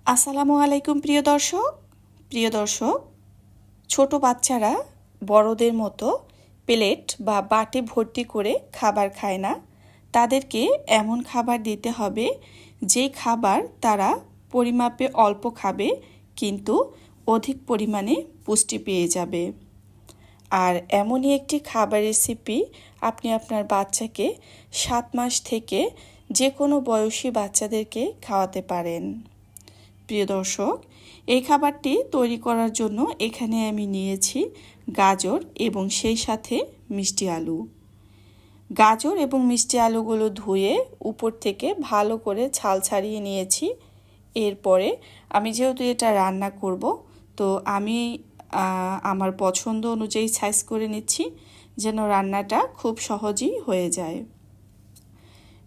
আসসালামু আলাইকুম প্রিয় দর্শক। ছোট বাচ্চারা বড়দের মতো প্লেট বা বাটি ভর্তি করে খাবার খায় না। তাদেরকে এমন খাবার দিতে হবে যে খাবার তারা পরিমাপে অল্প খাবে কিন্তু অধিক পরিমাণে পুষ্টি পেয়ে যাবে। আর এমনই একটি খাবার রেসিপি আপনি আপনার বাচ্চাকে 7 মাস থেকে যে কোনো বয়সী বাচ্চাদেরকে খাওয়াতে পারেন। প্রিয় দর্শক, এই খাবারটি তৈরি করার জন্য এখানে আমি নিয়েছি গাজর এবং সেই সাথে মিষ্টি আলু। গাজর এবং মিষ্টি আলুগুলো ধুয়ে উপর থেকে ভালো করে ছাল ছাড়িয়ে নিয়েছি। এরপরে আমি যেহেতু এটা রান্না করব, তো আমি আমার পছন্দ অনুযায়ী সাইজ করে নিচ্ছি যেন রান্নাটা খুব সহজেই হয়ে যায়।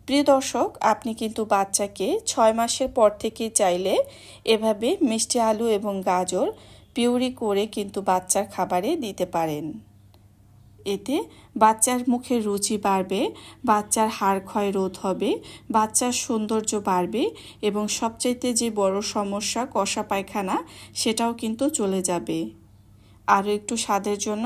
প্রিয় দর্শক, আপনি কিন্তু বাচ্চাকে 6 মাসের পর থেকে চাইলে এভাবে মিষ্টি আলু এবং গাজর পিউরি করে কিন্তু বাচ্চার খাবারে দিতে পারেন। এতে বাচ্চার মুখের রুচি বাড়বে, বাচ্চার হাড় ক্ষয় রোধ হবে, বাচ্চার সৌন্দর্য বাড়বে এবং সবচাইতে যে বড় সমস্যা কষা পায়খানা সেটাও কিন্তু চলে যাবে। আরও একটু স্বাদের জন্য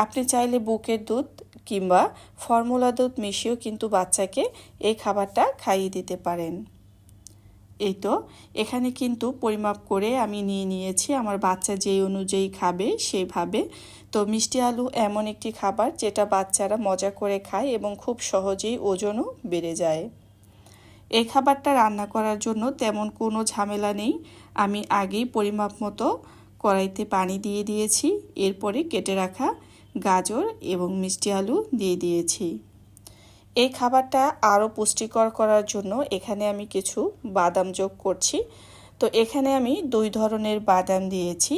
আপনি চাইলে বুকের দুধ কিংবা ফর্মুলা দুধ মিশিয়েও কিন্তু বাচ্চাকে এই খাবারটা খাইয়ে দিতে পারেন। এই তো এখানে কিন্তু পরিমাপ করে আমি নিয়ে নিয়েছি আমার বাচ্চা যেই অনুযায়ী খাবে সেইভাবে। তো মিষ্টি আলু এমন একটি খাবার যেটা বাচ্চারা মজা করে খায় এবং খুব সহজেই ওজনও বেড়ে যায়। এই খাবারটা রান্না করার জন্য তেমন কোনো ঝামেলা নেই। আমি আগেই পরিমাপ মতো কড়াইতে পানি দিয়ে দিয়েছি, এরপরে কেটে রাখা গাজর এবং মিষ্টি আলু দিয়ে দিয়েছি। এই খাবারটা আরও পুষ্টিকর করার জন্য এখানে আমি কিছু বাদাম যোগ করছি। তো এখানে আমি 2 ধরনের বাদাম দিয়েছি।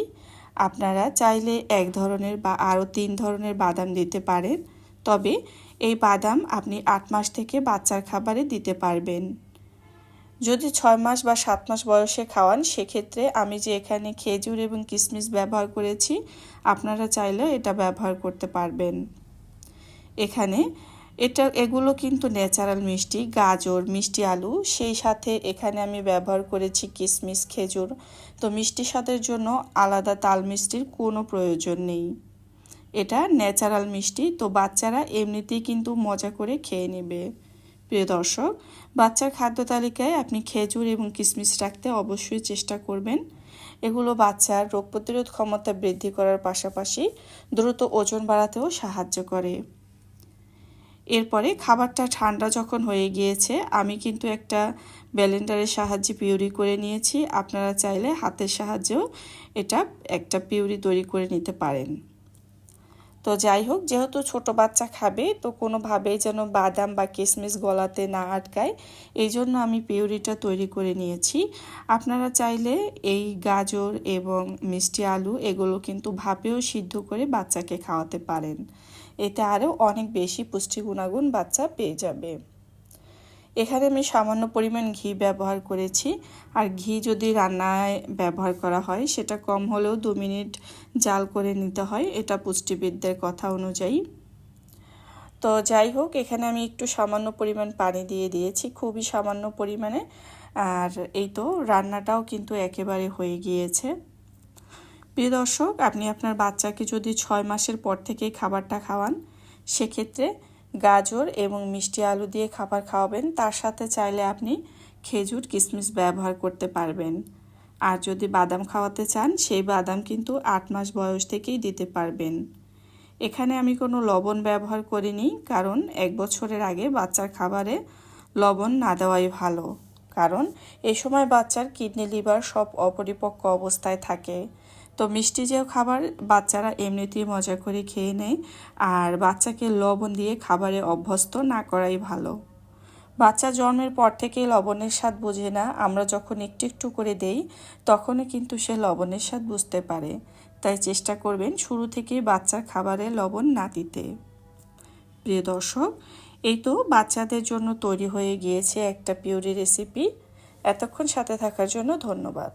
আপনারা চাইলে 1 ধরনের বা আরও 3 ধরনের বাদাম দিতে পারেন। তবে এই বাদাম আপনি 8 মাস থেকে বাচ্চার খাবারে দিতে পারবেন। যদি 6 মাস বা 7 মাস বয়সে খাওয়ান সেক্ষেত্রে আমি যে এখানে খেজুর এবং কিশমিশ ব্যবহার করেছি আপনারা চাইলে এটা ব্যবহার করতে পারবেন। এগুলো কিন্তু ন্যাচারাল মিষ্টি, গাজর, মিষ্টি আলু, সেই সাথে এখানে আমি ব্যবহার করেছি কিশমিশ, খেজুর। তো মিষ্টি স্বাদের জন্য আলাদা তাল মিষ্টির কোনো প্রয়োজন নেই। এটা ন্যাচারাল মিষ্টি, তো বাচ্চারা এমনিতেই কিন্তু মজা করে খেয়ে নেবে। প্রিয় দর্শক, বাচ্চার খাদ্য তালিকায় আপনি খেজুর এবং কিশমিশ রাখতে অবশ্যই চেষ্টা করবেন। এগুলো বাচ্চার রোগ প্রতিরোধ ক্ষমতা বৃদ্ধি করার পাশাপাশি দ্রুত ওজন বাড়াতেও সাহায্য করে। এরপরে খাবারটা ঠান্ডা যখন হয়ে গিয়েছে আমি কিন্তু একটা ব্লেন্ডারের সাহায্যে পিউরি করে নিয়েছি। আপনারা চাইলে হাতের সাহায্যেও এটা একটা পিউরি তৈরি করে নিতে পারেন। তো যাই হোক, যেহেতু ছোট বাচ্চা খাবে তো কোনোভাবেই যেন বাদাম বা কিশমিশ গলাতে না আটকায়, এই জন্য আমি পিউরিটা তৈরি করে নিয়েছি। আপনারা চাইলে এই গাজর এবং মিষ্টি আলু এগুলো কিন্তু ভাপেও সিদ্ধ করে বাচ্চাকে খাওয়াতে পারেন। এতে আরও অনেক বেশি পুষ্টি গুণাগুণ বাচ্চা পেয়ে যাবে। এখানে আমি সামান্য পরিমাণ ঘি ব্যবহার করেছি। আর ঘি যদি রান্নায় ব্যবহার করা হয় সেটা কম হলেও 2 মিনিট জাল করে নিতে হয়, এটা পুষ্টিবিদদের কথা অনুযায়ী। তো যাই হোক, এখানে আমি একটু সামান্য পরিমাণ পানি দিয়ে দিয়েছি, খুবই সামান্য পরিমাণে। আর এই তো রান্নাটাও কিন্তু একেবারে হয়ে গিয়েছে। প্রিয় দর্শক, আপনি আপনার বাচ্চাকে যদি 6 মাসের পর থেকেই খাবারটা খাওয়ান সেক্ষেত্রে গাজর এবং মিষ্টি আলু দিয়ে খাবার খাওয়াবেন, তার সাথে চাইলে আপনি খেজুর কিশমিশ ব্যবহার করতে পারবেন। আর যদি বাদাম খাওয়াতে চান সেই বাদাম কিন্তু 8 মাস বয়স থেকেই দিতে পারবেন। এখানে আমি কোনো লবণ ব্যবহার করিনি, কারণ 1 বছরের আগে বাচ্চার খাবারে লবণ না দেওয়াই ভালো। কারণ এই সময় বাচ্চার কিডনি লিভার সব অপরিপক্ক অবস্থায় থাকে। তো মিষ্টি যে খাবার বাচ্চারা এমনিতেই মজা করে খেয়ে নেয়, আর বাচ্চাকে লবণ দিয়ে খাবারে অভ্যস্ত না করাই ভালো। বাচ্চা জন্মের পর থেকেই লবণের স্বাদ বোঝে না, আমরা যখন একটু একটু করে দেই তখনই কিন্তু সে লবণের স্বাদ বুঝতে পারে। তাই চেষ্টা করবেন শুরু থেকেই বাচ্চার খাবারে লবণ না দিতে। প্রিয় দর্শক, এই তো বাচ্চাদের জন্য তৈরি হয়ে গিয়েছে একটা পিউরি রেসিপি। এতক্ষণ সাথে থাকার জন্য ধন্যবাদ।